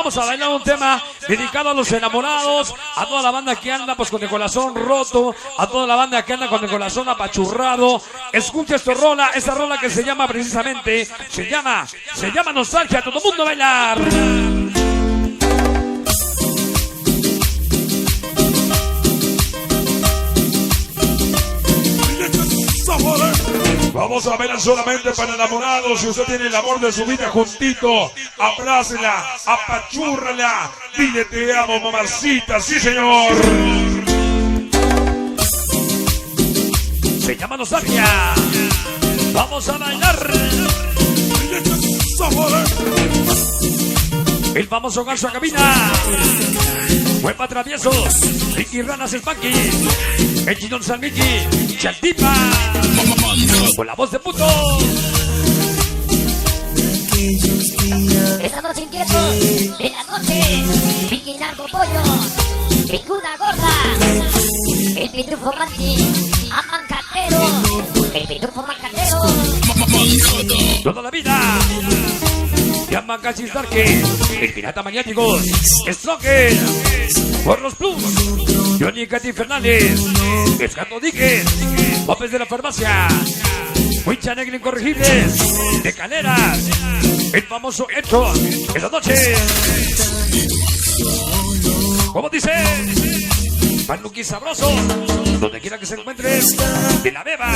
vamos a bailar un tema dedicado a los enamorados, a toda la banda que anda pues con el corazón roto, a toda la banda que anda con el corazón apachurrado. Escucha esta rola que se llama precisamente, se llama Nostalgia. Todo el mundo a bailar. Vamos a ver solamente para enamorados. Si usted tiene el amor de su vida juntito, abrácela, apachúrrala, dile te amo, mamacita, sí señor. Se llama Nostalgia. Vamos a bailar. El famoso ganso a cabina. Huepa traviesos, Ricky Ranas Spanky, el Chillón San Miki, Chantipa, con la voz de puto. Estamos inquietos de la noche, Vicky Largo Pollo, Picuda Gorda, el Pitufo Manti, Amancatero, el Pitufo Mancatero. Toda la vida. Llama Cachis Darke, el pirata maniático, Stroker, por los Plus, Johnny Katy Fernández, Escato Díquez, López de la Farmacia, Huicha Negra Incorregibles, de Caneras, el famoso Hecho, en la noche. ¿Cómo dice? Panuki sabroso, donde quiera que se encuentre, de la beba,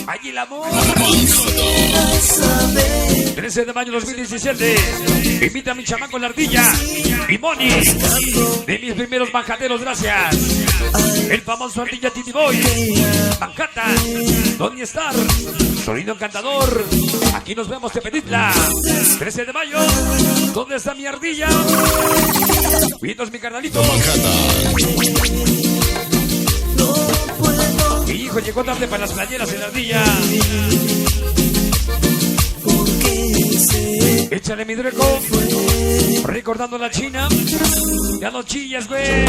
allí el amor. 13 de mayo 2017, invita a mi chamaco la ardilla y Moni, de mis primeros manjateros, gracias. El famoso ardilla Titi Boy, Manhattan, Donny Star, sonido encantador. Aquí nos vemos, Tepetitla. 13 de mayo, ¿dónde está mi ardilla? Vientos mi carnalito. Mi hijo llegó tarde para las playeras en la ardilla. Échale mi Dreco, recordando la China. Ya no chillas, güey.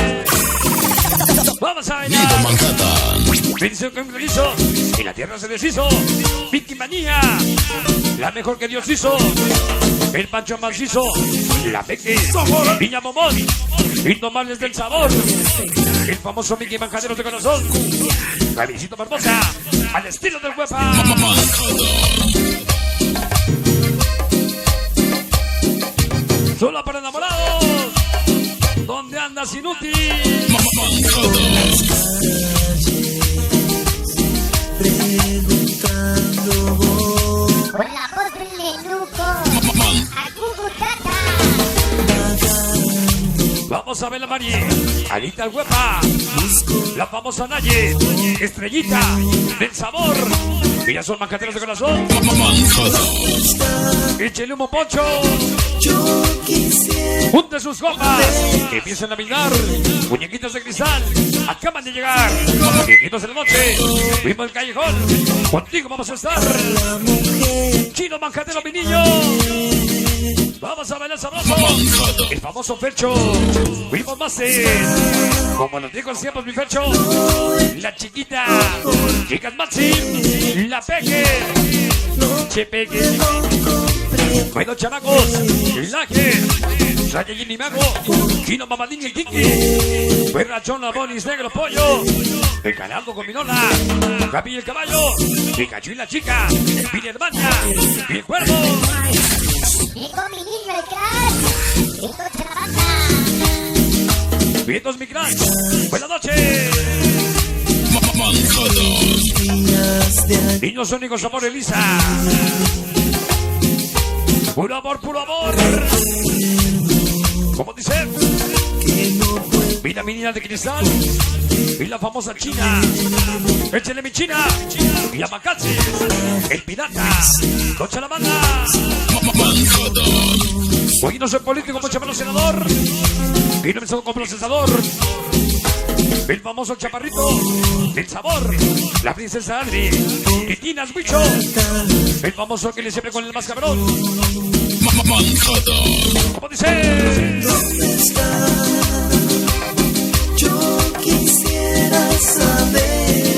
Vamos a bailar. Bendición con granizo, y la tierra se deshizo. Vicky Manía, la mejor que Dios hizo. El Pancho Macizo, la Peque, Viña Momón, Indomables del Sabor. El famoso Mickey Manjaderos de Corazón. Gavisito Barbosa, al estilo del Huepa. Solo para enamorados. ¿Dónde andas, inútil? Con la voz del Lenuco, a Cucutata. Vamos a ver la Mari, Alita el Huepa, la famosa Naye, Estrellita, del Sabor. Mira, son manjateros de corazón. Échale humo, Poncho. Junte sus copas, que empiecen a brindar. Muñequitos de cristal, acaban de llegar. Muñequitos de la noche, fuimos al callejón. Contigo vamos a estar. Chino manjatero, mi niño. Vamos a bailar sabroso. El famoso Fercho, fuimos más como nos dijo siempre mi Fercho. La chiquita, chicas Maxi, la Peque, Che Peque. Bueno, chamacos, Laje, Sayajin y Mago, Kino Mamadín y Kiki, Perrachón, la Bonis, Negro Pollo, el Canaldo con Minola, Capi y el Caballo, Pikachu y la Chica, Pini Hermana, y el Cuervo. Y con mi niño el crack, y coche la banda. Vientos mi crack, buenas noches. Niños Sónicos, amor, Elisa. Puro amor, puro amor. ¿Cómo dice? Mira mi niña de cristal. Y la famosa China. Échale mi China. Y a Macatsis. El pirata. Cocha la banda. Hoy no soy político, mucho menos senador. Y no me salgo como procesador. El famoso chaparrito del Sabor, la princesa Adri, Titinas Huicho, el famoso que le siempre con el más cabrón. ¿Cómo dice? ¿Dónde está? Yo quisiera saber.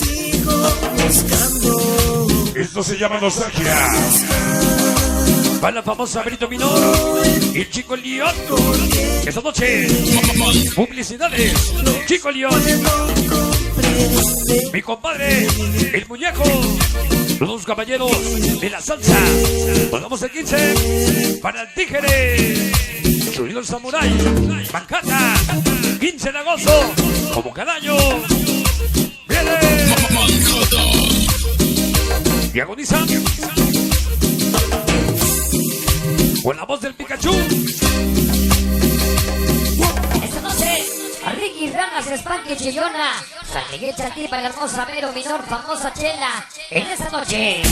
Sigo buscando. Esto se llama Nostalgia. para la famosa Brito Minor y el Chico León. Esta noche, publicidades, Chico León, mi compadre, el muñeco, los dos caballeros de la salsa. Pongamos el 15 para el Tigre, Sonido el Samurai, Manhattan, 15 de agosto, como cada año. ¡Viene! Y agoniza con la voz del Pikachu. Esta noche, a Ricky Ranas, Spanky Chillona, San Miguel Chatir para la hermosa Vero Minor, famosa Chela. En esta noche.